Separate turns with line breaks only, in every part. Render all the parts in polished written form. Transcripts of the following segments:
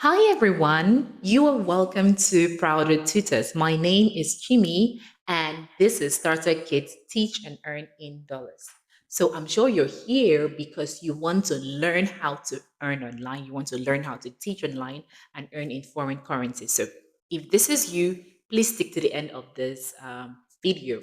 Hi everyone, you are welcome to Prouder Tutors. My name is Chimi and this is Starter Kids Teach and Earn in Dollars. So I'm sure you're here because you want to learn how to earn online, you want to learn how to teach online and earn in foreign currency. So if this is you, please stick to the end of this video.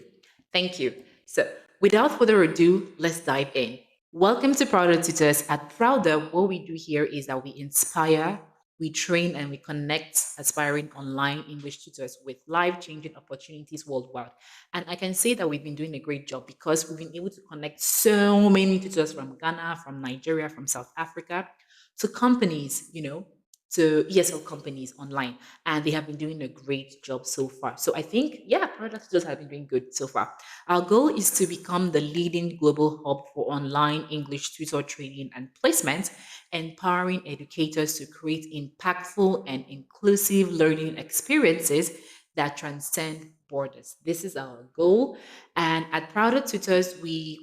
Thank you. So without further ado, let's dive in. Welcome to Prouder Tutors. At Prouder, what we do here is that we inspire, we train, and we connect aspiring online English tutors with life changing opportunities worldwide. And I can say that we've been doing a great job because we've been able to connect so many tutors from Ghana, from Nigeria, from South Africa to companies, to ESL companies online. And they have been doing a great job so far. So I think, yeah, product tutors have been doing good so far. Our goal is to become the leading global hub for online English tutor training and placement, empowering educators to create impactful and inclusive learning experiences that transcend borders. This is our goal. And at Prouder Tutors,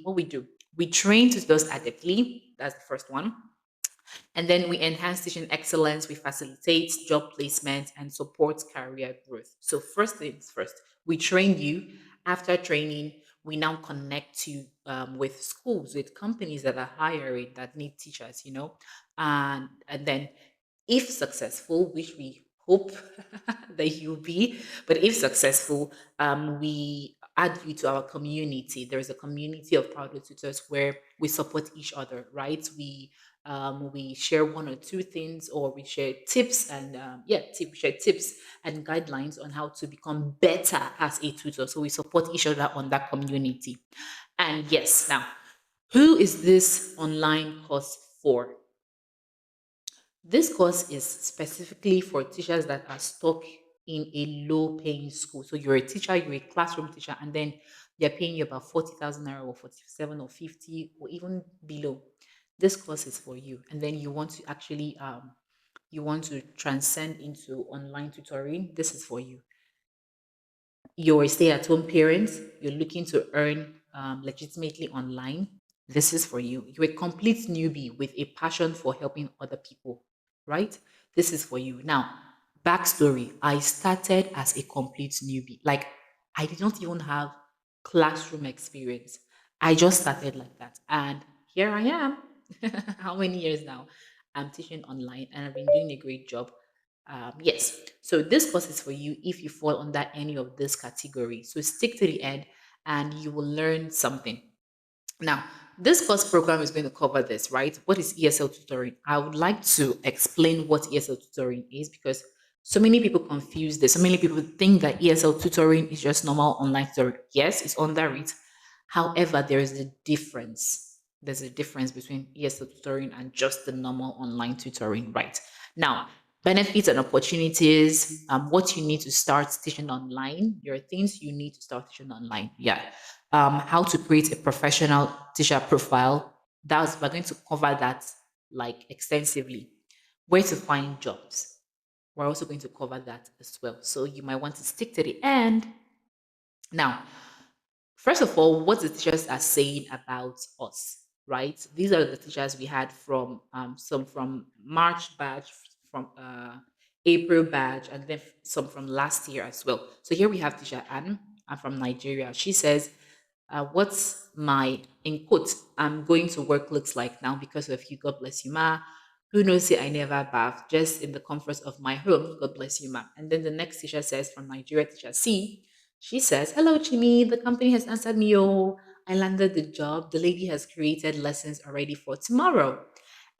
what we do, we train tutors adequately. That's the first one. And then we enhance teaching excellence, we facilitate job placement and support career growth. So, first things first, we train you. After training, we now connect you with schools, with companies that are hiring that need teachers, and then if successful, which we hope that you'll be, but if successful, we add you to our community. There is a community of proud tutors where we support each other, right? We share one or two things, or we share tips and we share tips and guidelines on how to become better as a tutor. So we support each other on that community. And yes, now who is this online course for? This course is specifically for teachers that are stuck in a low paying school. So you're a teacher, you're a classroom teacher, and then they're paying you about 40,000 naira or 47 or 50 or even below. This course is for you. And then you want to actually you want to transcend into online tutoring. This is for you. You're a stay-at-home parent, you're looking to earn legitimately online, this is for you. You're a complete newbie with a passion for helping other people, right? This is for you. Now, backstory, I started as a complete newbie. Like, I did not even have classroom experience. I just started like that. And here I am. How many years now? I'm teaching online and I've been doing a great job. Yes, so this course is for you if you fall under any of this category. So stick to the end and you will learn something. Now, this course program is going to cover this, right? What is ESL tutoring? I would like to explain what ESL tutoring is because so many people confuse this. So many people think that ESL tutoring is just normal online tutoring. Yes, it's under it. However, there is a difference. There's a difference between ESL tutoring and just the normal online tutoring, right? Now, benefits and opportunities, what you need to start teaching online. There are things you need to start teaching online. Yeah. How to create a professional teacher profile. We're going to cover that like extensively. Where to find jobs. We're also going to cover that as well. So you might want to stick to the end. Now, first of all, what the teachers are saying about us, right? These are the teachers we had from some from March batch, from April batch, and then some from last year as well. So here we have teacher Anne from Nigeria. She says, "What's my in quote? I'm going to work looks like now because of you. God bless you, ma. Who knows? Say I never bath, just in the comforts of my home. God bless you, ma." And then the next teacher says from Nigeria, teacher C. She says, "Hello, Chimi. The company has answered me. Oh, I landed the job. The lady has created lessons already for tomorrow."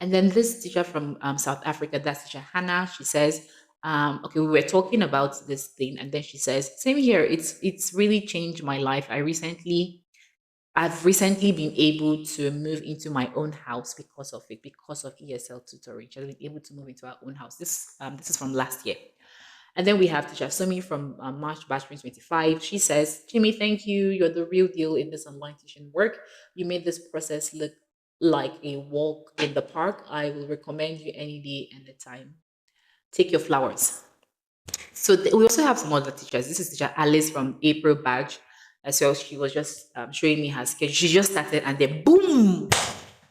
And then this teacher from South Africa, that's teacher Hannah, she says, "Okay, we were talking about this thing, and then she says, same here. It's really changed my life. I've recently been able to move into my own house because of it, because of ESL tutoring. She's been able to move into our own house. This is from last year." And then we have Teacher Sumi from March Batch 2025. She says, "Jimmy, thank you. You're the real deal in this online teaching work. You made this process look like a walk in the park. I will recommend you any day and the time. Take your flowers." So we also have some other teachers. This is Teacher Alice from April Badge as well. She was just showing me her schedule. She just started and then boom,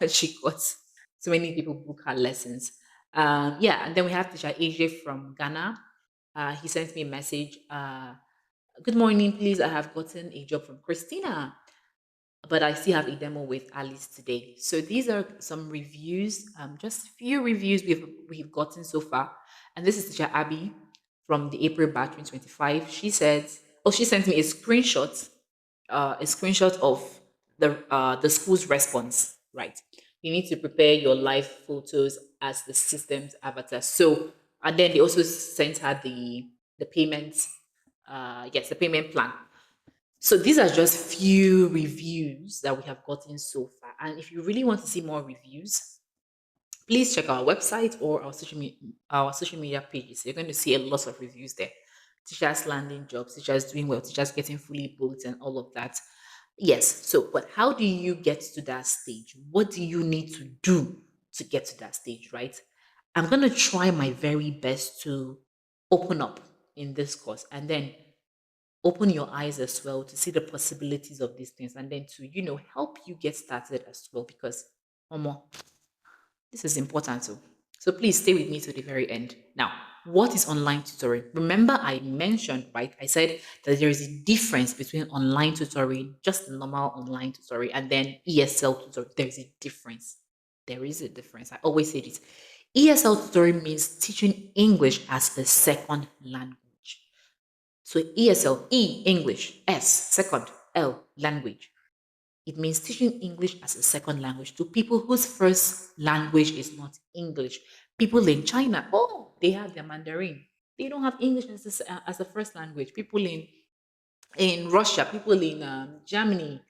she got so many people book her lessons. Yeah, and then we have Teacher AJ from Ghana. He sent me a message. Good morning, please. I have gotten a job from Christina, but I still have a demo with Alice today. So these are some reviews, just few reviews we've gotten so far. And this is Teacher Abby from the April batch 2025. She said, oh, she sent me a screenshot of the school's response. Right, you need to prepare your live photos as the system's avatar. So, and then they also sent her the payment. Yes, the payment plan. So these are just few reviews that we have gotten so far. And if you really want to see more reviews, please check our website or our social media pages. You're going to see a lot of reviews there. Teachers landing jobs, teachers doing well, teachers getting fully booked, and all of that. Yes. So, but how do you get to that stage? What do you need to do to get to that stage, right? I'm going to try my very best to open up in this course and then open your eyes as well to see the possibilities of these things and then to help you get started as well because Omo, this is important too. So please stay with me to the very end. Now, what is online tutoring? Remember, I mentioned, right? I said that there is a difference between online tutoring, just the normal online tutoring, and then ESL tutoring. There is a difference. There is a difference. I always say this. ESL tutoring means teaching English as a second language. So ESL, E, English, S, second, L, language. It means teaching English as a second language to people whose first language is not English. People in China, oh, they have their Mandarin. They don't have English as a first language. People in Russia, people in Germany,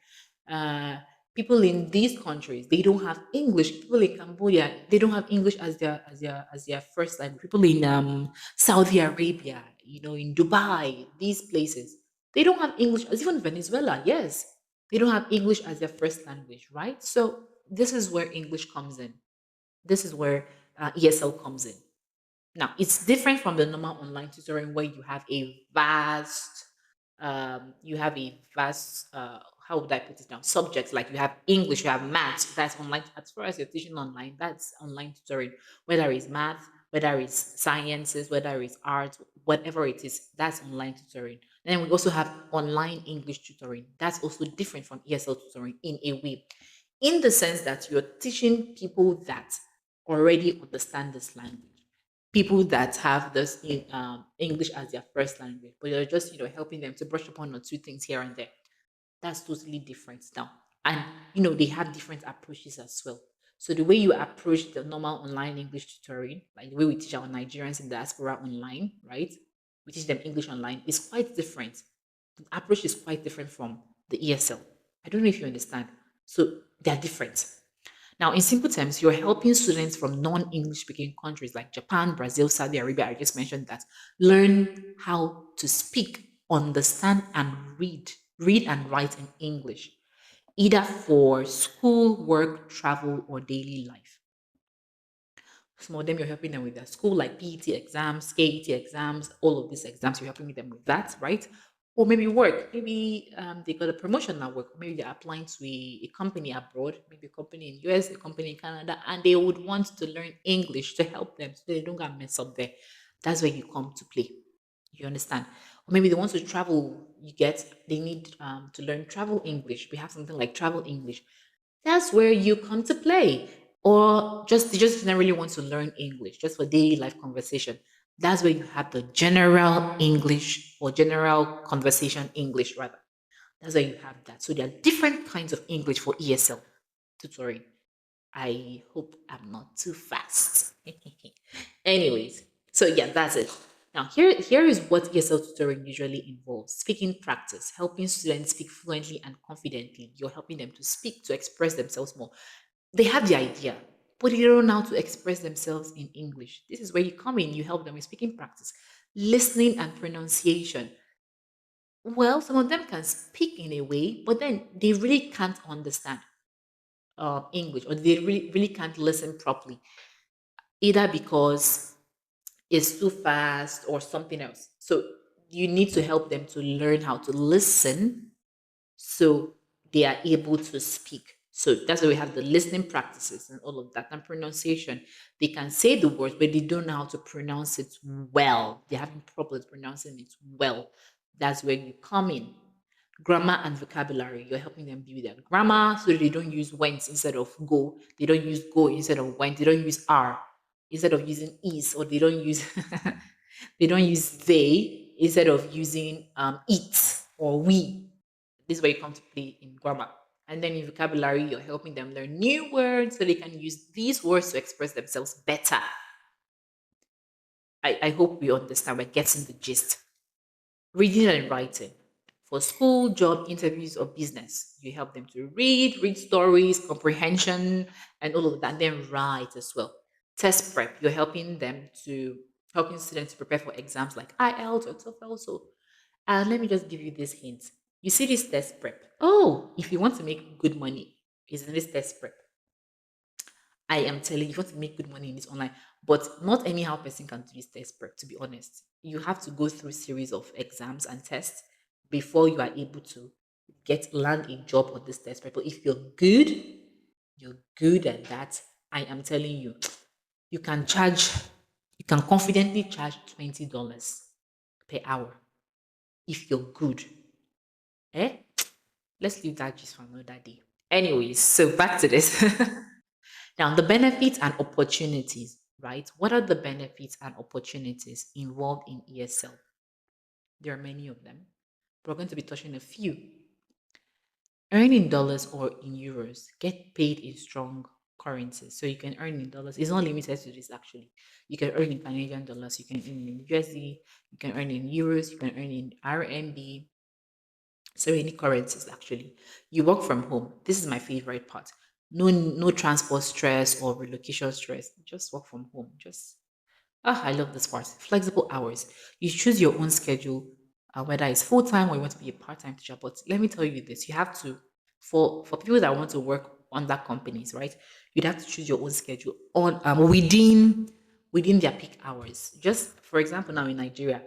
uh, people in these countries, they don't have English. People in Cambodia, they don't have English as their first language. People in Saudi Arabia, in Dubai, these places, they don't have English. As even Venezuela, yes, they don't have English as their first language, right? So this is where English comes in. This is where ESL comes in. Now, it's different from the normal online tutoring where you have a vast, how would I put it down? Subjects like you have English, you have maths. That's online. As far as you're teaching online, that's online tutoring. Whether it's math, whether it's sciences, whether it's art, whatever it is, that's online tutoring. Then we also have online English tutoring. That's also different from ESL tutoring in a way, in the sense that you're teaching people that already understand this language, people that have this English as their first language, but you're just helping them to brush up one or two things here and there. That's totally different now, and they have different approaches as well. So the way you approach the normal online English tutoring, like the way we teach our Nigerians in diaspora online, right? We teach them English online is quite different. The approach is quite different from the ESL. I don't know if you understand. So they're different. Now, in simple terms, you're helping students from non English speaking countries like Japan, Brazil, Saudi Arabia. I just mentioned that. Learn how to speak, understand, and read and write in English, either for school, work, travel, or daily life. Some of them you're helping them with their school, like PET exams, KET exams, all of these exams, you're helping them with that, right? Or maybe work. Maybe they got a promotion at work. Maybe they're applying to a company abroad, maybe a company in US, a company in Canada, and they would want to learn English to help them so they don't get messed up there. That's where you come to play. You understand? Or maybe they want to travel. They need to learn travel English. We have something like travel English. That's where you come to play. Or just you just generally want to learn English, just for daily life conversation. That's where you have the general English or general conversation English rather. That's where you have that. So there are different kinds of English for ESL tutoring. I hope I'm not too fast. Anyways, so yeah, that's it. Now, here is what ESL tutoring usually involves: speaking practice, helping students speak fluently and confidently. You're helping them to speak, to express themselves more. They have the idea, but they don't know how to express themselves in English. This is where you come in, you help them with speaking practice, listening and pronunciation. Well, some of them can speak in a way, but then they really can't understand English, or they really can't listen properly, either because it's too fast or something else. So you need to help them to learn how to listen so they are able to speak. So that's why we have the listening practices and all of that and pronunciation. They can say the words, but they don't know how to pronounce it well. They're having problems pronouncing it well. That's where you come in. Grammar and vocabulary, you're helping them build their grammar so that they don't use went instead of go. They don't use go instead of went. They don't use are instead of using is, or they don't use they don't use they instead of using it or we. This is where you come to play in grammar. And then in vocabulary, you're helping them learn new words so they can use these words to express themselves better. I hope we understand. We're getting the gist. Reading and writing. For school, job, interviews, or business, you help them to read stories, comprehension, and all of that, and then write as well. Test prep, you're helping students to prepare for exams like IELTS or TOEFL. So, let me just give you this hint. You see this test prep. Oh, if you want to make good money, is in this test prep. I am telling you, if you want to make good money in this online, but not anyhow person can do this test prep, to be honest. You have to go through a series of exams and tests before you are able to land a job on this test prep. But if you're good at that, I am telling you, you can charge, you can confidently charge $20 per hour if you're good. Eh? Let's leave that just for another day. Anyways, so back to this. Now, the benefits and opportunities, right? What are the benefits and opportunities involved in ESL? There are many of them. We're going to be touching a few. Earn in dollars or in euros. Get paid in strong currencies. So you can earn in dollars. It's not limited to this actually. You can earn in Canadian dollars, you can earn in USD, you can earn in euros, you can earn in RMB, so any currencies actually. You work from home. This is my favorite part. No transport stress or relocation stress. Just work from home. I love this part. Flexible hours. You choose your own schedule, whether it's full time or you want to be a part time teacher. But let me tell you this: you have to, for people that want to work under companies, right? You'd have to choose your own schedule on within their peak hours. Just for example, now in Nigeria,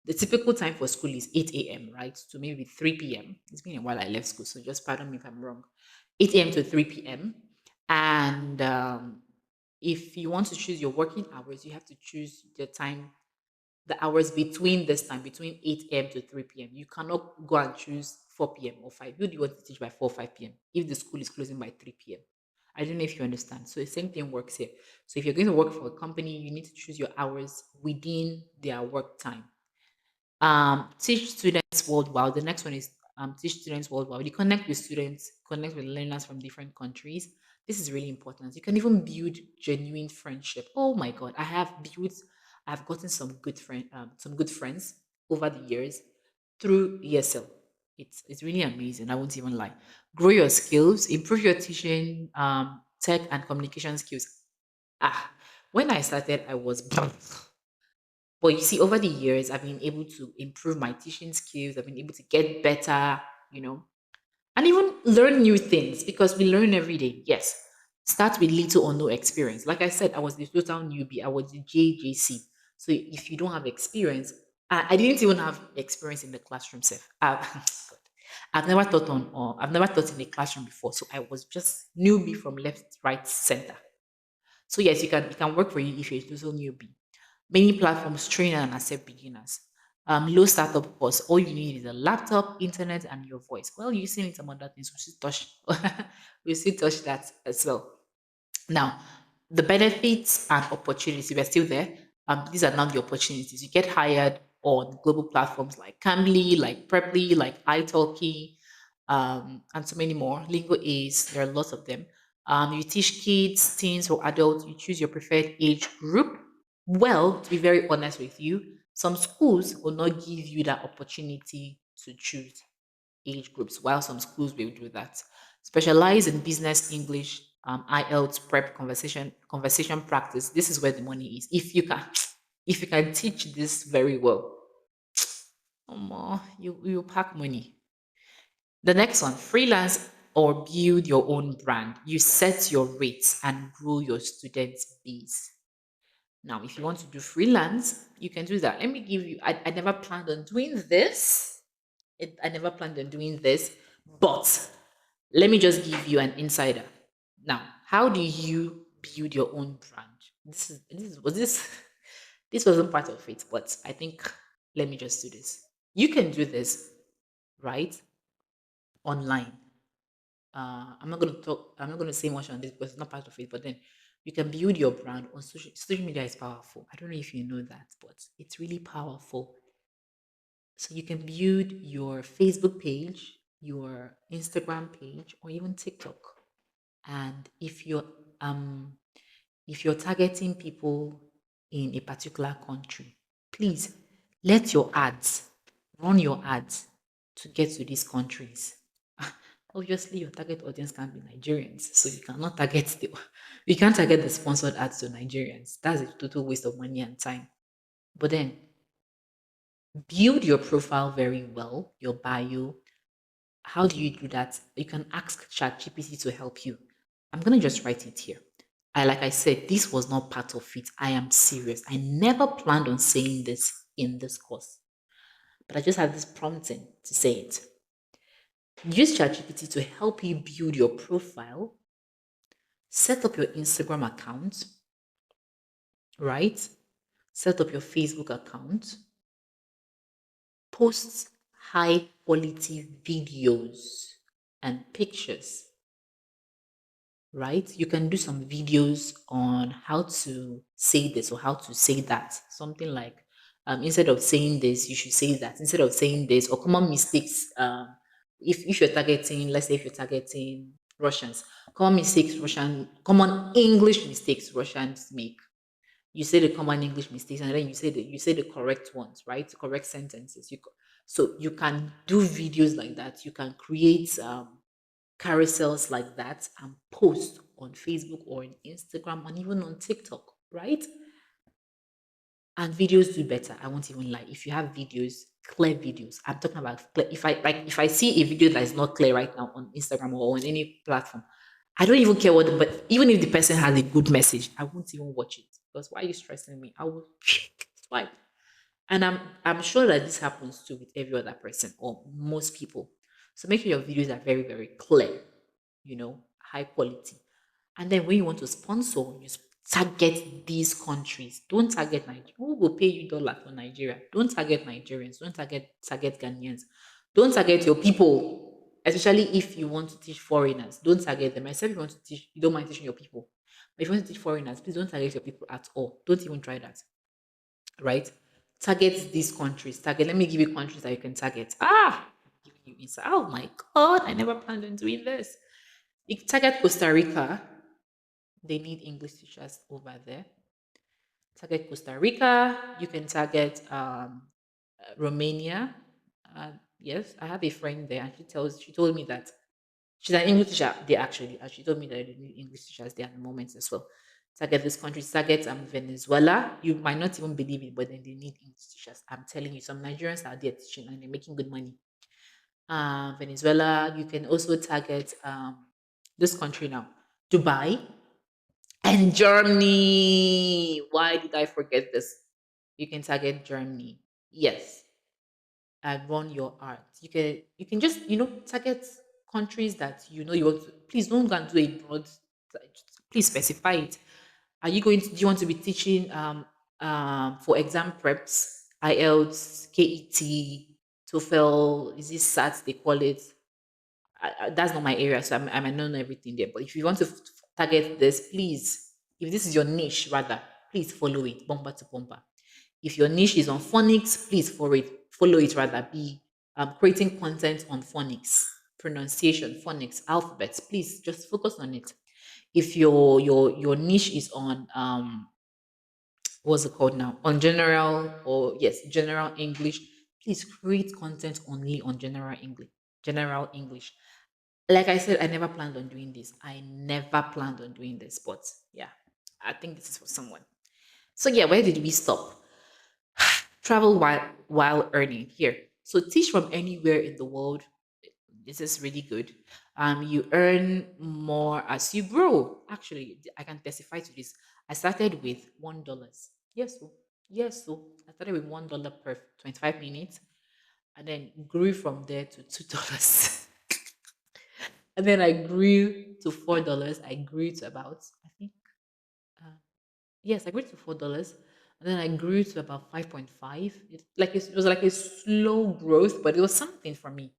the typical time for school is 8 a.m., right? To maybe 3 p.m. It's been a while I left school, so just pardon me if I'm wrong. 8 a.m. to 3 p.m. And if you want to choose your working hours, you have to choose the hours between this time, between 8 a.m. to 3 p.m. You cannot go and choose 4 p.m. or 5. You do you want to teach by 4 5 p.m. if the school is closing by 3 p.m.? I don't know if you understand. So the same thing works here. So if you're going to work for a company, you need to choose your hours within their work time. Teach students worldwide. The next one is teach students worldwide. You connect with students, connect with learners from different countries. This is really important. You can even build genuine friendship. Oh my god, I've gotten some good friends over the years through ESL. It's really amazing. I won't even lie. Grow your skills, improve your teaching, tech and communication skills. Ah, when I started, I was but you see, over the years, I've been able to improve my teaching skills. I've been able to get better, you know, and even learn new things because we learn every day. Yes. Start with little or no experience. Like I said, I was the total newbie. I was the JJC. So if you don't have experience, I didn't even have experience in the classroom self. God. I've never taught or I've never taught in a classroom before. So I was just newbie from left, right, center. So yes, you can work for you if you're a total newbie. Many platforms train and accept beginners. Low startup costs. All you need is a laptop, internet, and your voice. Well, you still need some other things. We should touch. We still touch that as well. Now, the benefits and opportunities, we're still there. These are now the opportunities. You get hired on global platforms like Cambly, like Preply, like italki, and so many more. Lingo Ace, there are lots of them. You teach kids, teens, or adults. You choose your preferred age group. Well, to be very honest with you, some schools will not give you that opportunity to choose age groups, while some schools will do that. Specialize in business English, IELTS prep, conversation practice. This is where the money is. If you can teach this very well, you pack money. The next one, freelance or build your own brand. You set your rates and grow your students' base. Now, if you want to do freelance, you can do that. Let me give you, I never planned on doing this. I never planned on doing this, but Let me just give you an insider. Now, how do you build your own brand? This wasn't part of it, but I think let me just do this. You can do this, right? Online. I'm not gonna say much on this because it's not part of it, but then you can build your brand on social media is powerful. I don't know if you know that, but it's really powerful. So you can build your Facebook page, your Instagram page, or even TikTok. And um if you're targeting people in a particular country, please let your ads run your ads to get to these countries. Obviously, your target audience can't be Nigerians, so you can't target the sponsored ads to Nigerians. That's a total waste of money and time. But then build your profile very well, your bio. How do you do that? You can ask ChatGPT to help you. I'm gonna just write it here. Like I said, this was not part of it. I am serious. I never planned on saying this in this course, but I just had this prompting to say it. Use ChatGPT to help you build your profile, set up your Instagram account, right? Set up your Facebook account, post high quality videos and pictures, right? You can do some videos on how to say this or how to say that. Something like, instead of saying this, you should say that. Instead of saying this, or common mistakes. If you're targeting, let's say if you're targeting Russians, common English mistakes Russians make. You say the common English mistakes, and then you say the correct ones, right? The correct sentences. So you can do videos like that. You can create carousels like that and post on Facebook or on Instagram and even on TikTok, right? And videos do better. I won't even lie. If you have videos, clear videos. I'm talking about clear. If I see a video that is not clear right now on Instagram or on any platform, I don't even care but even if the person has a good message, I won't even watch it. Because why are you stressing me? I will swipe. And I'm sure that this happens too with every other person or most people. So make sure your videos are very, very clear, high quality. And then when you want to sponsor, target these countries. Don't target Nigeria. Who will pay you dollar for Nigeria? Don't target Nigerians. Don't target Ghanaians. Don't target your people, especially if you want to teach foreigners. Don't target them. Except if you want to teach, you don't mind teaching your people. But if you want to teach foreigners, please don't target your people at all. Don't even try that. Right? Target these countries. Target. Let me give you countries that you can target. I'm giving you insight. Oh my god! I never planned on doing this. You can target Costa Rica. They need English teachers over there. Target Costa Rica. You can target Romania. Yes, I have a friend there, and she told me that she's an English teacher there actually, and she told me that they need English teachers there at the moment as well. Target this country. Target Venezuela. You might not even believe it, but then they need English teachers. I'm telling you, some Nigerians are there teaching and they're making good money. Venezuela. You can also target this country now, Dubai. And Germany. Why did I forget this? You can target Germany. Yes. And run your art. You can just target countries that you want to. Please don't go and do a broad. Please specify it. Do you want to be teaching for exam preps, IELTS, KET, TOEFL, is this SAT they call it? That's not my area, so I might not know everything there. But if you want to target this, please, if this is your niche, rather, please follow it, bumper to bumper. If your niche is on phonics, please follow it rather. Be creating content on phonics, pronunciation, phonics, alphabets. Please just focus on it. If your niche is on what's it called now? On general or yes, general English, please create content only on general English. General English. Like I said, I never planned on doing this. I never planned on doing this, but yeah, I think this is for someone. So yeah, where did we stop? Travel while earning here. So teach from anywhere in the world. This is really good. You earn more as you grow. Actually, I can testify to this. I started with $1. Yes, so I started with $1 per 25 minutes, and then grew from there to $2. And then I grew to $4. I grew to about, I think, uh, yes, I grew to $4. And then I grew to about 5.5. It was like a slow growth, but it was something for me.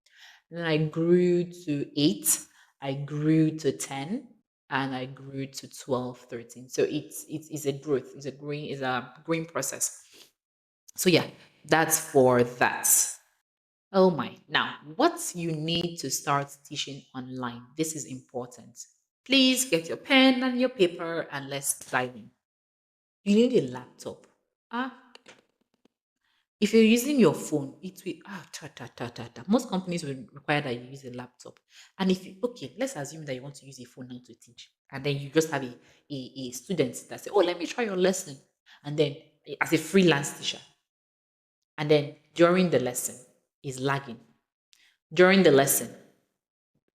And then I grew to 8. I grew to 10. And I grew to 12, 13. So it's a growth. It's a growing process. So yeah, that's for that. Oh my. Now, what you need to start teaching online? This is important. Please get your pen and your paper and let's dive in. You need a laptop. Ah, if you're using your phone, it will ta ta ta ta ta. Most companies will require that you use a laptop. And if you okay, let's assume that you want to use a phone now to teach, and then you just have a student that say, "Oh, let me try your lesson," and then as a freelance teacher, and then during the lesson is lagging. During the lesson,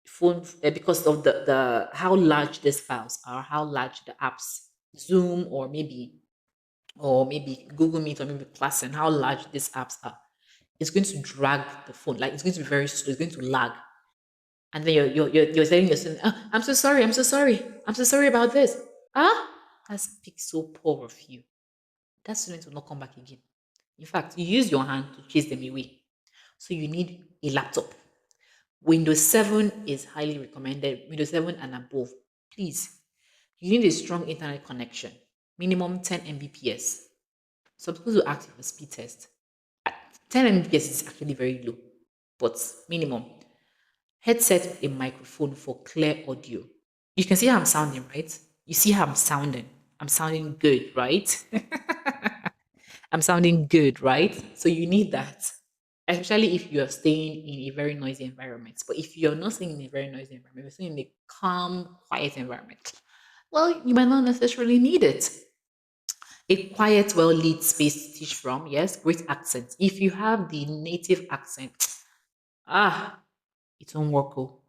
phone because of the how large these files are, how large the apps, Zoom or maybe Google Meet or maybe Class and how large these apps are. It's going to drag the phone. Like it's going to be very slow. It's going to lag. And then you're telling your student, I'm so sorry. I'm so sorry. I'm so sorry about this. Ah, that speaks so poor of you. That student will not come back again. In fact, you use your hand to chase them away. So you need a laptop. Windows 7 is highly recommended. Windows 7 and above. Please, you need a strong internet connection. Minimum 10 Mbps. Some schools will ask you for speed test. 10 Mbps is actually very low, but minimum. Headset with a microphone for clear audio. You can see how I'm sounding, right? You see how I'm sounding. I'm sounding good, right? I'm sounding good, right? So you need that, especially if you're staying in a very noisy environment. But if you're not staying in a very noisy environment, you're staying in a calm, quiet environment, well, you might not necessarily need it. A quiet, well lit space to teach from, yes, great accent. If you have the native accent, ah, it won't work. Oh.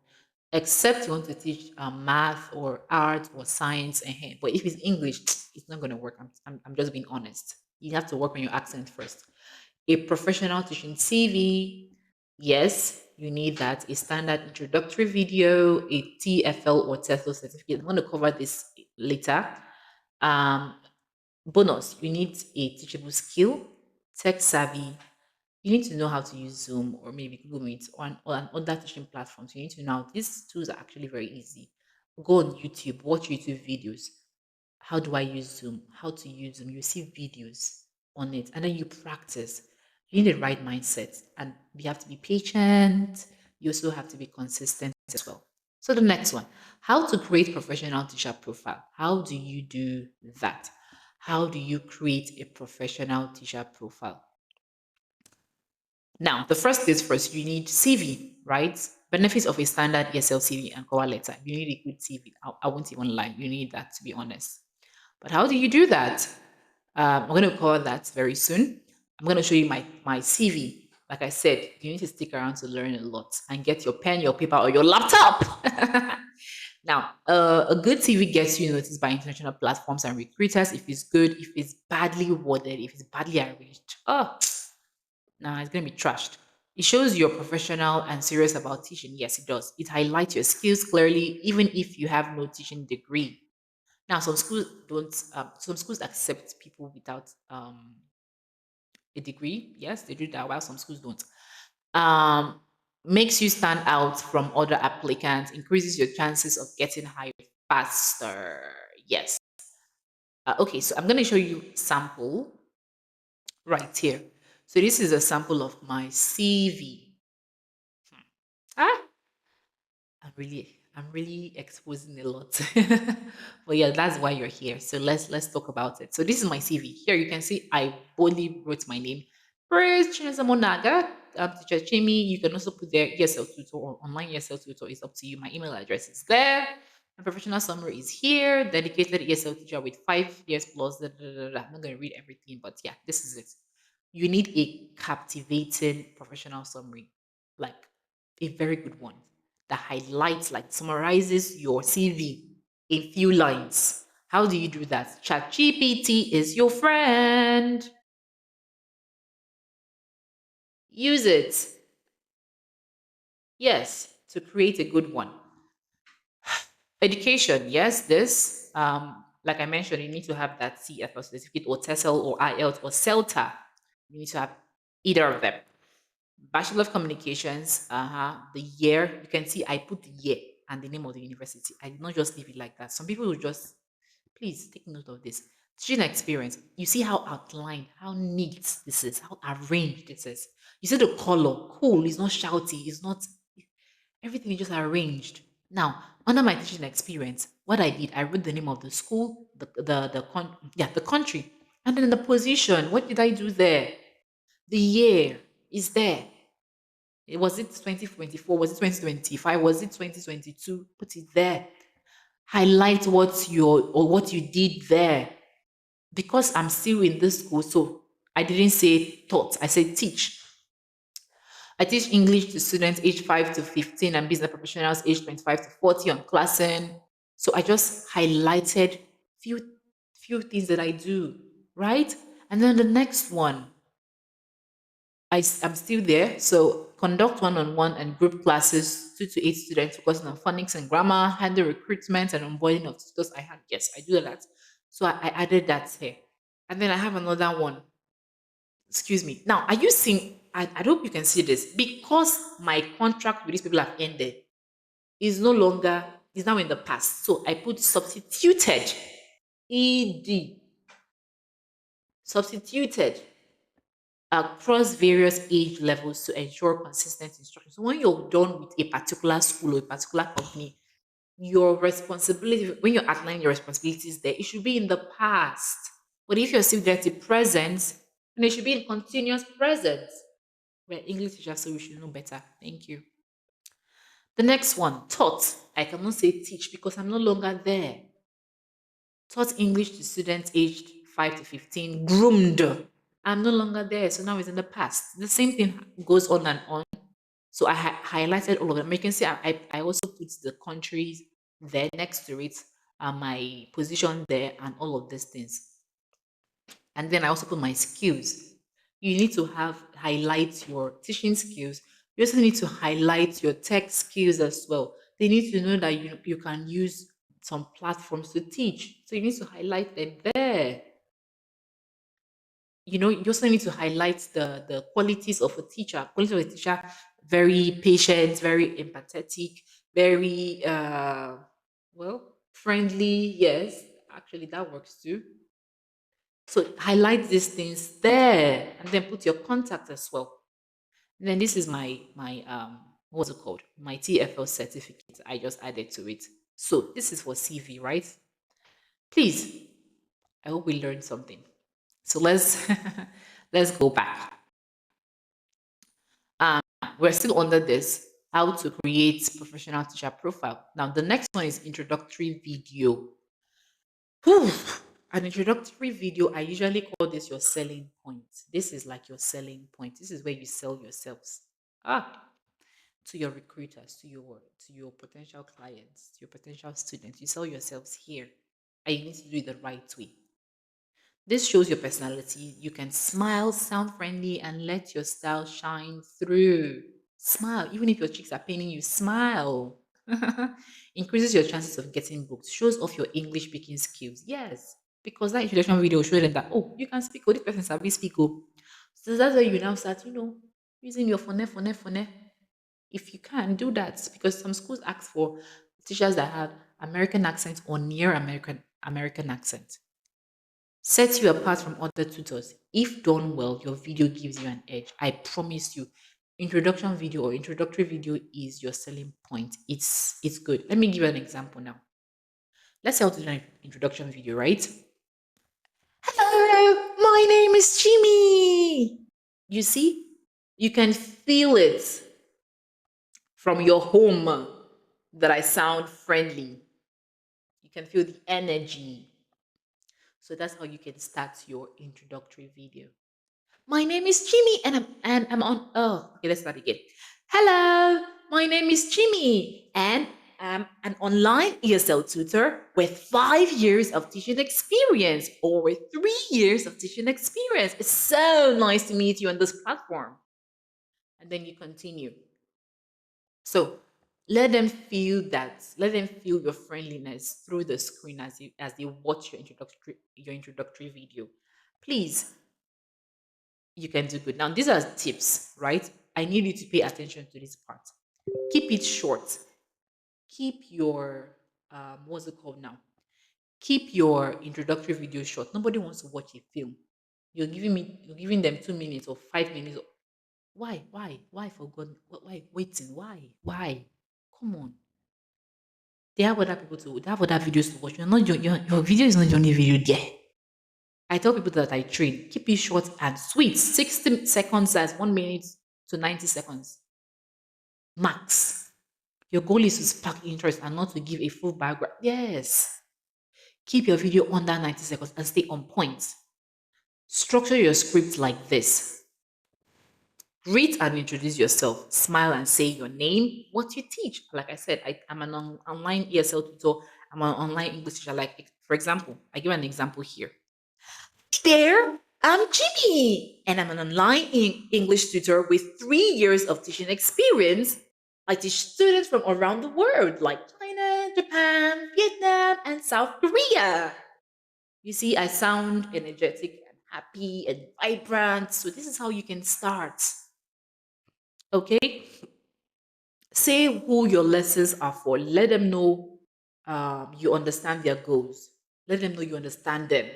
Except you want to teach math or art or science, but if it's English, it's not going to work. I'm just being honest. You have to work on your accent first. A professional teaching CV, yes, you need that. A standard introductory video, a TFL or TEFL certificate. I'm going to cover this later. Um, Bonus, you need a teachable skill, tech savvy. You need to know how to use Zoom or maybe Google Meet or other teaching platforms. You need to know these tools are actually very easy. Go on YouTube, watch YouTube videos. How do I use Zoom? How to use Zoom? You see videos on it and then you practice. You need the right mindset and you have to be patient. You also have to be consistent as well. So the next one, how to create professional teacher profile. How do you do that? How do you create a professional teacher profile? Now, the first is first, you need CV, right? Benefits of a standard ESL CV and cover letter. You need a good CV. I won't even lie. You need that, to be honest. But how do you do that? I'm going to cover that very soon. I'm going to show you my CV. Like I said, you need to stick around to learn a lot and get your pen, your paper, or your laptop. Now, a good CV gets you noticed by international platforms and recruiters if it's good, if it's badly worded, if it's badly arranged. Oh, nah, it's going to be trashed. It shows you're professional and serious about teaching. Yes, it does. It highlights your skills clearly, even if you have no teaching degree. Now, some schools don't. Some schools accept people without a degree. Yes, they do that. While some schools don't. Um, Makes you stand out from other applicants. Increases your chances of getting hired faster. Yes. Okay, so I'm going to show you sample right here. So this is a sample of my CV. Ah, I'm really exposing a lot. But yeah, that's why you're here. So let's talk about it. So this is my CV. Here you can see I boldly wrote my name. Praise Chinezamonaga. Teacher Chimi. You can also put there ESL tutor or online ESL tutor. Is up to you. My email address is there. My professional summary is here. Dedicated ESL teacher with 5 years plus. Da, da, da, da. I'm not going to read everything, but yeah, this is it. You need a captivating professional summary, like a very good one that highlights, like summarizes your CV in few lines. How do you do that? ChatGPT is your friend. Use it. Yes, to create a good one. Education, yes, this, like I mentioned, you need to have that TEFL certificate or TESL or IELTS or CELTA. You need to have either of them. Bachelor of Communications, the year, you can see I put the year and the name of the university. I did not just leave it like that. Some people will just, please take note of this. Teaching experience, you see how outlined, how neat this is, how arranged this is. You see the color, cool, it's not shouty, it's not, everything is just arranged. Now, under my teaching experience, what I did, I wrote the name of the school, the country, and then the position. What did I do there? The year is there. Was it 2024? Was it 2025? Was it 2022? Put it there. Highlight what you did there. Because I'm still in this school, so I didn't say taught, I said teach. I teach English to students aged 5 to 15 and business professionals aged 25 to 40 on Klassen. So I just highlighted few things that I do, right? And then the next one, I'm still there. So conduct one-on-one and group classes, 2 to 8 students focusing on phonics and grammar, handle recruitment and onboarding of tutors. I had, yes, I do that. So I added that here. And then I have another one. Excuse me. Now, are you seeing? I hope you can see this because my contract with these people have ended. Is no longer is now in the past. So I put substituted, ed, substituted across various age levels to ensure consistent instruction. So when you're done with a particular school or a particular company, your responsibility, when you're outlining your responsibilities there, it should be in the past. But if you're still there to present, then it should be in continuous present. We're English teachers, so we should know better. Thank you. The next one, taught. I cannot say teach because I'm no longer there. Taught English to students aged 5 to 15, groomed. I'm no longer there, so now it's in the past. The same thing goes on and on. So I highlighted all of them. You can see I also put the countries there next to it, my position there, and all of these things. And then I also put my skills. You need to have highlight your teaching skills. You also need to highlight your tech skills as well. They need to know that you can use some platforms to teach. So you need to highlight them there. You also need to highlight the qualities of a teacher. Quality of a teacher, very patient, very empathetic, very friendly. Yes, actually that works too. So highlight these things there, and then put your contact as well. And then this is my what's it called? My TFL certificate. I just added to it. So this is for CV, right? Please, I hope we learned something. So let's let's go back. Um, we're still under this how to create professional teacher profile. Now the next one is introductory video. Whew. An introductory video, I usually call this your selling point. This is like your selling point. This is where you sell yourselves. To your recruiters, to your potential clients, to your potential students. You sell yourselves here. And you need to do it the right way. This shows your personality. You can smile, sound friendly, and let your style shine through. Smile, even if your cheeks are paining you, smile. Increases your chances of getting booked. Shows off your English speaking skills. Yes, because that introduction video showed them that, oh, you can speak. Oh, this person sabi speak. Oh. So that's why you now start, using your phone. If you can, do that because some schools ask for teachers that have American accent or near American accent. Sets you apart from other tutors. If done well, your video gives you an edge. I promise you. Introduction video or introductory video is your selling point. It's good. Let me give you an example now. Let's say I'll do an introduction video, right? Hello, my name is Jimmy. You see, you can feel it from your home that I sound friendly. You can feel the energy. So that's how you can start your introductory video. My name is Jimmy, and I'm on. Oh, okay. Let's start again. Hello, my name is Jimmy, and I'm an online ESL tutor with 5 years of teaching experience, or with 3 years of teaching experience. It's so nice to meet you on this platform. And then you continue. So Let them feel that. Let them feel your friendliness through the screen as they watch your introductory video. Please, you can do good. Now, these are tips, right? I need you to pay attention to this part. Keep it short. Keep your what's it called now? Keep your introductory video short. Nobody wants to watch a film. You're giving them 2 minutes or 5 minutes. Why? Why for God? Why waiting? Why? Come on. They have other people to. They have other videos to watch. Your video is not the only video there. I tell people that I train. Keep it short and sweet. 60 seconds as 1 minute to 90 seconds max. Your goal is to spark interest and not to give a full background. Yes. Keep your video under 90 seconds and stay on point. Structure your script like this. Greet and introduce yourself. Smile and say your name, what you teach. Like I said, I'm an online ESL tutor. I'm an online English teacher. Like, for example, I give an example here. There, I'm Jimmy, and I'm an online English tutor with 3 years of teaching experience. I teach students from around the world, like China, Japan, Vietnam, and South Korea. You see, I sound energetic and happy and vibrant. So, this is how you can start. Okay? Say who your lessons are for. Let them know you understand their goals. Let them know you understand them.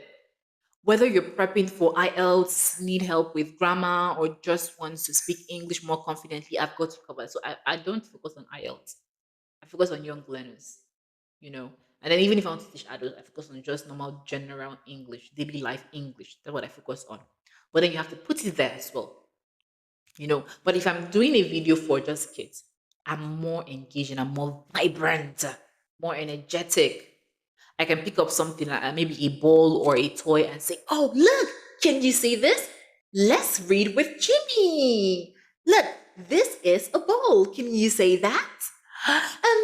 Whether you're prepping for IELTS, need help with grammar, or just wants to speak English more confidently, I've got you covered. So I don't focus on IELTS. I focus on young learners, you know. And then even if I want to teach adults, I focus on just normal general English, daily life English. That's what I focus on. But then you have to put it there as well, you know. But if I'm doing a video for just kids, I'm more engaging, I'm more vibrant, more energetic. I can pick up something like maybe a ball or a toy and say, "Oh, look, can you see this? Let's read with Jimmy. Look, this is a ball. Can you say that?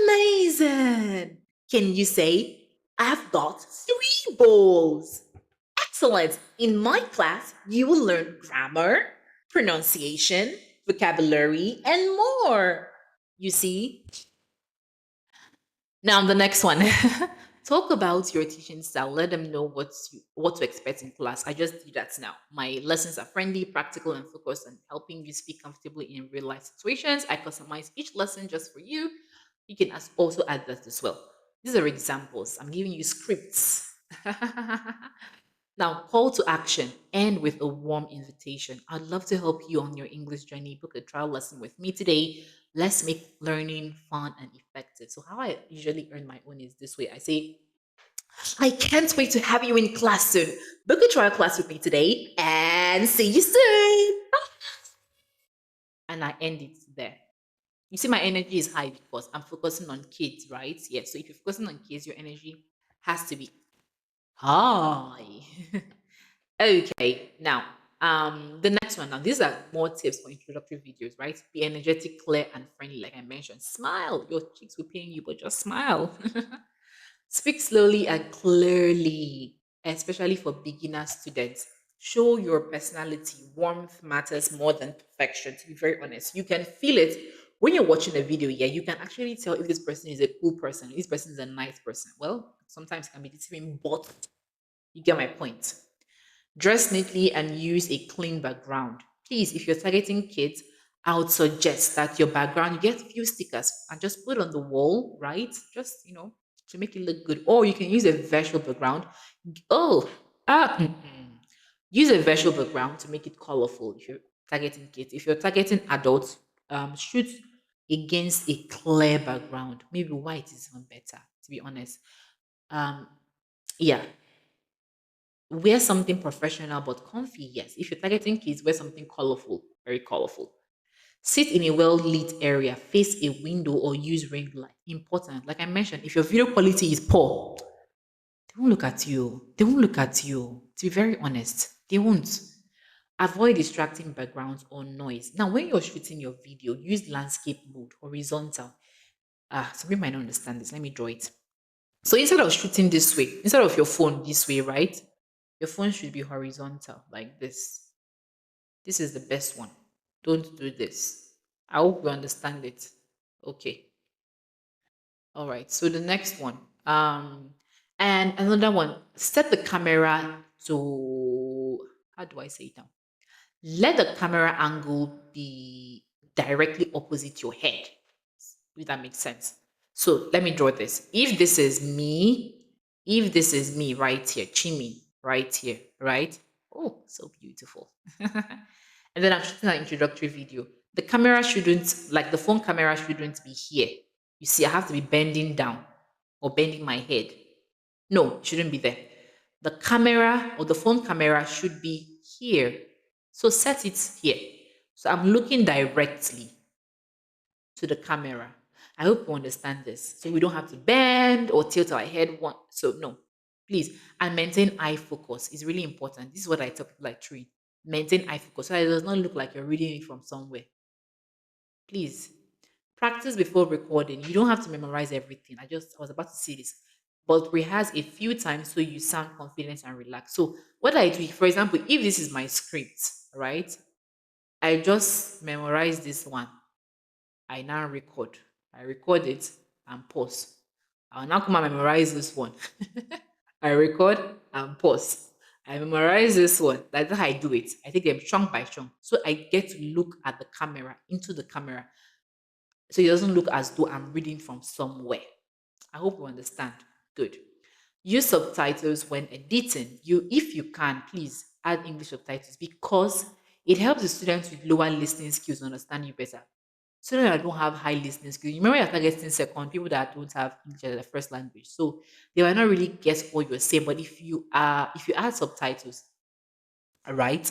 Amazing. Can you say, I've got 3 balls? Excellent. In my class, you will learn grammar, pronunciation, vocabulary, and more. You see, now the next one. Talk about your teaching style. Let them know what to expect in class. I just did that now. My lessons are friendly, practical, and focused on helping you speak comfortably in real life situations. I customize each lesson just for you. You can also add that as well. These are examples. I'm giving you scripts. Now, call to action. End with a warm invitation. I'd love to help you on your English journey. Book a trial lesson with me today. Let's make learning fun and effective. So, how I usually earn my own is this way. I say, I can't wait to have you in class soon. Book a trial class with me today and see you soon. And I end it there. You see, my energy is high because I'm focusing on kids, right? Yeah. So, if you're focusing on kids, your energy has to be high. Okay, now the next one. Now these are more tips for introductory videos, right? Be energetic, clear, and friendly, like I mentioned. Smile. Your cheeks will pain you, but just smile. Speak slowly and clearly, especially for beginner students. Show your personality. Warmth matters more than perfection, to be very honest. You can feel it when you're watching a video. Yeah, you can actually tell if this person is a cool person, if this person is a nice person. Well, sometimes it can be deceiving, but you get my point. Dress neatly and use a clean background. Please, if you're targeting kids, I would suggest that your background, you get a few stickers and just put on the wall, right? Just, to make it look good. Or you can use a virtual background. Oh, use a virtual background to make it colorful if you're targeting kids. If you're targeting adults, shoot against a clear background. Maybe white is even better, to be honest. Um, yeah, wear something professional but comfy, yes. If you're targeting kids, wear something colorful, very colorful. Sit in a well lit area, face a window, or use ring light. Important. Like I mentioned, if your video quality is poor, they won't look at you. They won't look at you. To be very honest, they won't. Avoid distracting backgrounds or noise. Now, when you're shooting your video, use landscape mode, horizontal. Some people might not understand this. Let me draw it. So instead of shooting this way, instead of your phone this way, right? Your phone should be horizontal like this. This is the best one. Don't do this. I hope you understand it. Okay. All right. So the next one. And another one, set the camera to, how do I say it now? Let the camera angle be directly opposite your head. If that makes sense. So let me draw this. If this is me right here, Chimi, right here, right? Oh, so beautiful. And then I'm shooting an introductory video. The camera shouldn't, like the phone camera shouldn't be here. You see, I have to be bending down or bending my head. No, it shouldn't be there. The camera or the phone camera should be here. So set it here. So I'm looking directly to the camera. I hope you understand this. So we don't have to bend or tilt our head one. So no, please. And maintain eye focus is really important. This is what I tell people like tree. Maintain eye focus so it does not look like you're reading it from somewhere. Please practice before recording. You don't have to memorize everything. I was about to say this, but rehearse a few times so you sound confident and relaxed. So what I do, for example, if this is my script, right? I just memorize this one. I now record. I record it and pause. I'll now come and memorize this one. I record and pause. I memorize this one. That's how I do it. I take them chunk by chunk. So I get to look at the camera, into the camera. So it doesn't look as though I'm reading from somewhere. I hope you understand. Good. Use subtitles when editing. If you can, please add English subtitles because it helps the students with lower listening skills understand you better. Students that don't have high listening skills, you remember you're targeting second, people that don't have English as their first language. So they might not really guess what you're saying. But if you add subtitles, all right,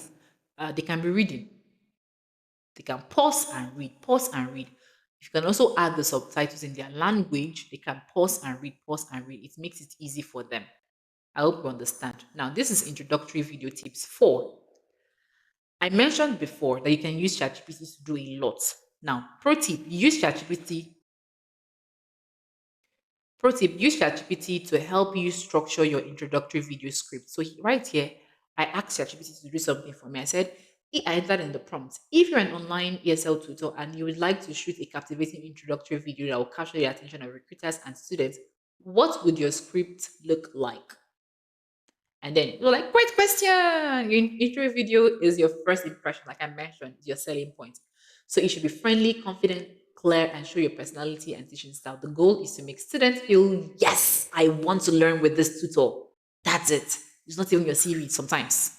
they can be reading. They can pause and read, pause and read. You can also add the subtitles in their language. They can pause and read, pause and read. It makes it easy for them. I hope you understand. Now, this is introductory video tips 4. I mentioned before that you can use ChatGPT to do a lot. Now, pro tip, use ChatGPT to help you structure your introductory video script. So right here, I asked ChatGPT to do something for me. I entered in the prompt. If you're an online ESL tutor and you would like to shoot a captivating introductory video that will capture the attention of recruiters and students, what would your script look like? And then you're like, great question. Your intro video is your first impression, like I mentioned, is your selling point. So it should be friendly, confident, clear, and show your personality and teaching style. The goal is to make students feel, yes, I want to learn with this tutor. That's it. It's not even your CV sometimes.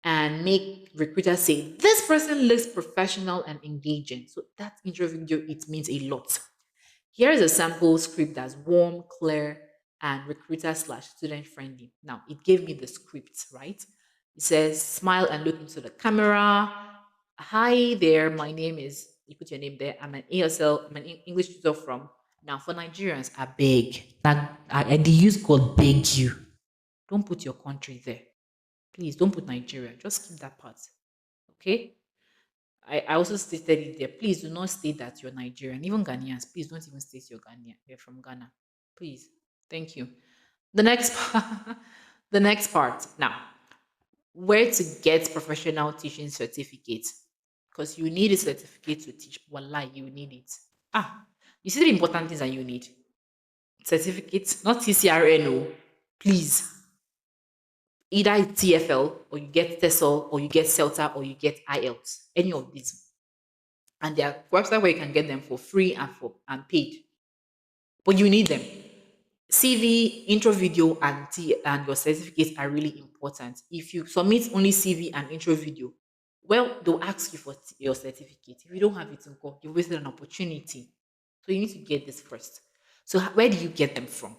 And make recruiters say, this person looks professional and engaging. So that intro video, it means a lot. Here is a sample script that's warm, clear, and recruiter slash student friendly. Now, it gave me the script, right? It says, smile and look into the camera. Hi there, my name is, you put your name there. I'm an ESL, I'm an English tutor from. Now, for Nigerians, I beg. That the use code beg you. Don't put your country there. Please don't put Nigeria. Just keep that part. Okay? I also stated it there. Please do not state that you're Nigerian. Even Ghanaians, please don't even state you're Ghanaian. You're from Ghana. Please. Thank you. The next part, the next part. Now, where to get professional teaching certificates. Because you need a certificate to teach. Wallah, you need it. You see the important things that you need. Certificates, not TCRN. Oh. Please. Either TFL or you get TESOL or you get CELTA or you get IELTS. Any of these. And there are websites where you can get them for free and paid. But you need them. CV, intro video, and your certificates are really important. If you submit only CV and intro video, well, they'll ask you for your certificate. If you don't have it in court, you wasted an opportunity. So you need to get this first. So where do you get them from?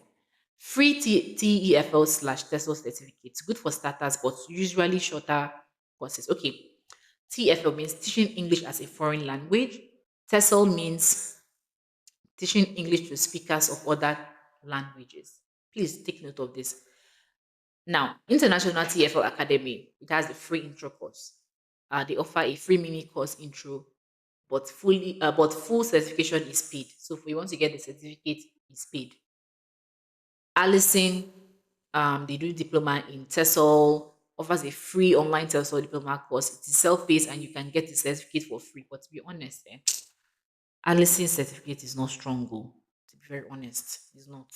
Free TEFL slash TESOL certificates. Good for starters, but usually shorter courses. Okay. TEFL means teaching English as a foreign language. TESOL means teaching English to speakers of other languages. Please take note of this. Now, International TEFL Academy, it has the free intro course. They offer a free mini course intro, but full certification is paid. So if you want to get the certificate, it's paid. Allison, they do diploma in TESOL, offers a free online TESOL diploma course. It is self-paced and you can get the certificate for free. But to be honest, Allison's certificate is not strong, oh, very honest. It's not.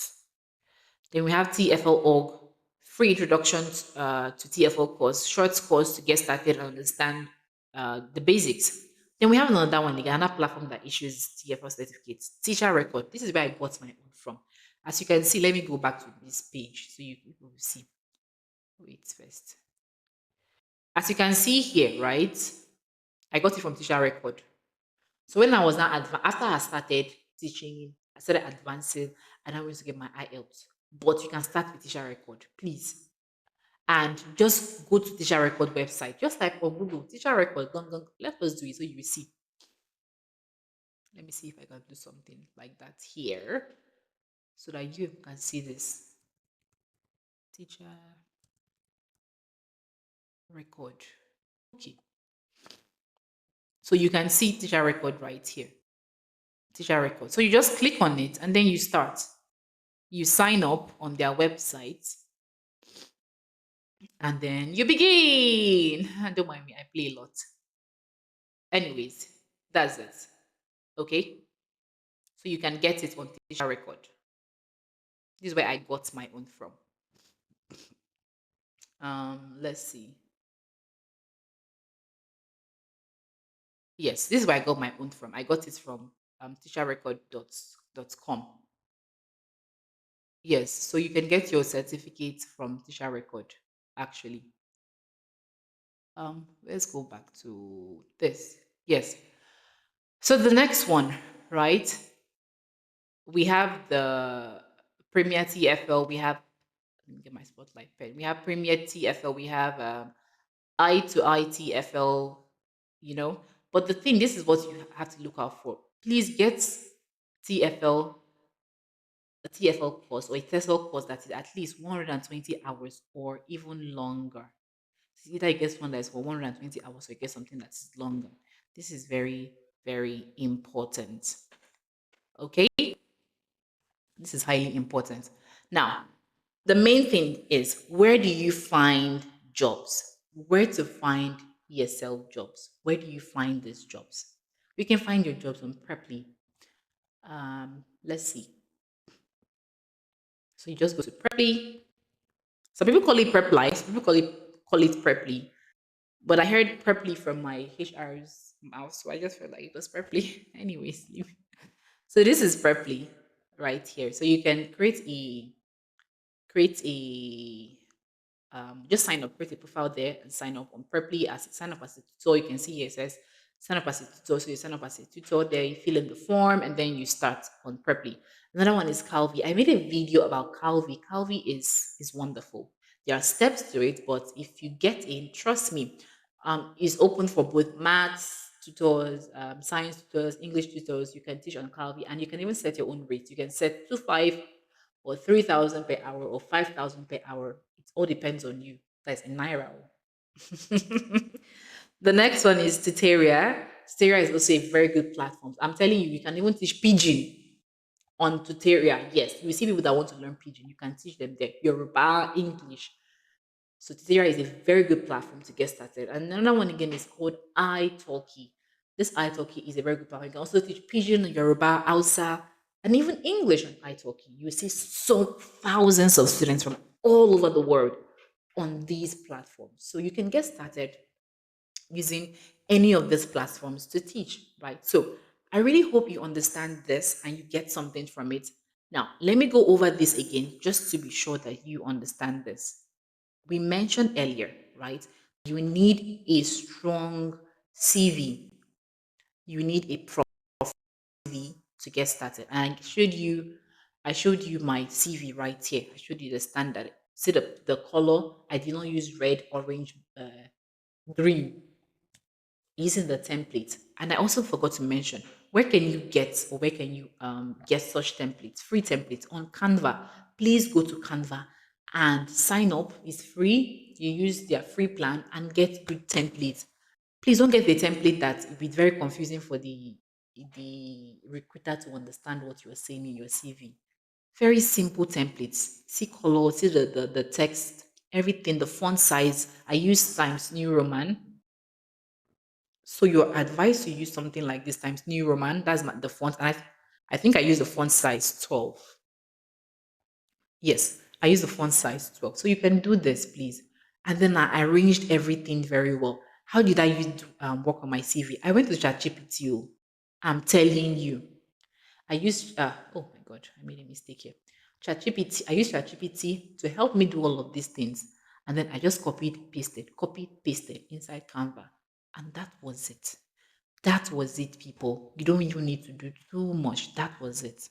Then we have TFL org, free introduction to TFL course, short course to get started and understand the basics. Then we have another one, the Ghana platform that issues TFL certificates. Teacher record. This is where I got my own from. As you can see, let me go back to this page so you people will see. Wait first. As you can see here, right? I got it from teacher record. So when I was now after I started teaching, I started advancing, and I went to get my IELTS. But you can start with teacher record, please. And just go to teacher record website. Just type on Google teacher record. Gung, gung. Let us do it so you will see. Let me see if I can do something like that here so that you can see this. Teacher record. Okay. So you can see teacher record right here. Teacher record. So you just click on it and then you start. You sign up on their website and then you begin. Don't mind me, I play a lot. Anyways, that's it. Okay. So you can get it on teacher record. This is where I got my own from. Let's see. Yes, this is where I got my own from. I got it from teacherrecord.com. Yes, so you can get your certificate from teacher record, actually. Let's go back to this. Yes. So the next one, right? We have the Premier TFL. We have, let me get my spotlight pen. We have Premier TFL. We have I to I TFL, you know. But the thing, this is what you have to look out for. Please get TFL, a TFL course or a TESOL course that is at least 120 hours or even longer. So either you get one that is for 120 hours or you get something that is longer. This is very, very important. Okay? This is highly important. Now, the main thing is, where do you find jobs? Where to find ESL jobs? Where do you find these jobs? You can find your jobs on Preply. Let's see. So you just go to Preply. Some people call it Preply. Some people call it Preply. But I heard Preply from my HR's mouth, so I just felt like it was Preply. Anyways, so this is Preply right here. So you can create a just sign up, create a profile there and sign up on Preply as sign up as a tutor. You can see here it says sign up as a tutor. So you sign up as a tutor there, you fill in the form and then you start on Preply. Another one is Calvi. I made a video about Calvi. Calvi is wonderful. There are steps to it, but if you get in, trust me, it's open for both maths tutors, science tutors, English tutors. You can teach on Calvi and you can even set your own rates. You can set 2,500 or 3,000 per hour or 5,000 per hour. It all depends on you. That's in Naira. The next one is Tutoria. Tutoria is also a very good platform. I'm telling you, you can even teach Pidgin on Tutoria. Yes, you see people that want to learn Pidgin. You can teach them there. Yoruba, English. So Tutoria is a very good platform to get started. And another one again is called iTalki. This iTalki is a very good platform. You can also teach Pidgin, Yoruba, Hausa, and even English on iTalki. You see so thousands of students from all over the world on these platforms. So you can get started using any of these platforms to teach, right? So I really hope you understand this and you get something from it. Now, let me go over this again just to be sure that you understand this. We mentioned earlier, right? You need a strong CV. You need a proper CV to get started. And I showed you my CV right here. I showed you the standard. See the color. I did not use red, orange, green using the template. And I also forgot to mention where can you get or where can you get such templates, free templates on Canva. Please go to Canva and sign up. It's free. You use their free plan and get good templates. Please don't get the template that will be very confusing for the recruiter to understand what you're saying in your CV. Very simple templates. See color, see the text, everything, the font size. I use Times New Roman. So you're advised to use something like this Times New Roman. That's the font. And I think I use the font size 12. Yes, I use the font size 12. So you can do this, please. And then I arranged everything very well. How did I work on my CV? I went to ChatGPT. I'm telling you. I used, oh my God, I made a mistake here. ChatGPT, I used ChatGPT to help me do all of these things. And then I just copied, pasted inside Canva. And that was it. That was it, people. You don't even need to do too much. That was it.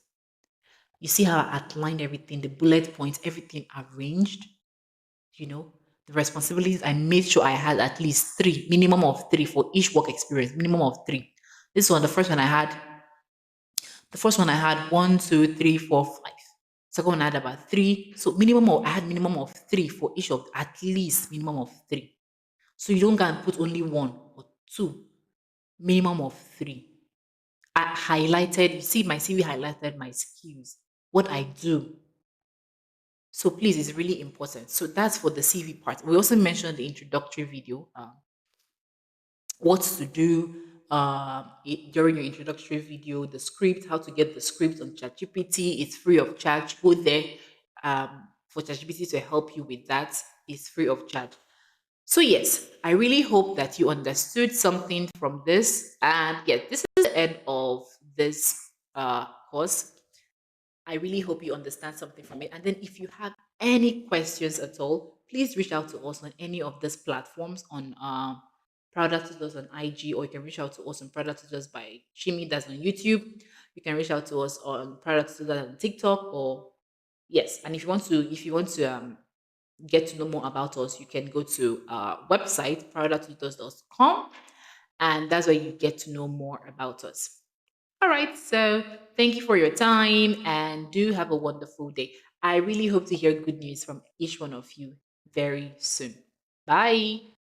You see how I outlined everything, the bullet points, everything arranged, you know, the responsibilities. I made sure I had at least three, minimum of three for each work experience, minimum of three. This one, the first one I had one, two, three, four, five. Second one I had about three. So I had minimum of three for each of at least minimum of three. So you don't go and put only one or two, minimum of three. I highlighted, you see my CV highlighted my skills, what I do. So please, it's really important. So that's for the CV part. We also mentioned the introductory video, what to do during your introductory video, the script, how to get the script on ChatGPT. It's free of charge. Go there for ChatGPT to help you with that. It's free of charge. So yes, I really hope that you understood something from this. And yeah, this is the end of this course. I really hope you understand something from it. And then if you have any questions at all, please reach out to us on any of these platforms on Product Tutors on IG, or you can reach out to us on Product Tutors by Chimi, that's on YouTube. You can reach out to us on Product Tutors on TikTok, or yes. And if you want to get to know more about us, you can go to our website, producttutors.com, and that's where you get to know more about us. All right, so thank you for your time and do have a wonderful day. I really hope to hear good news from each one of you very soon. Bye.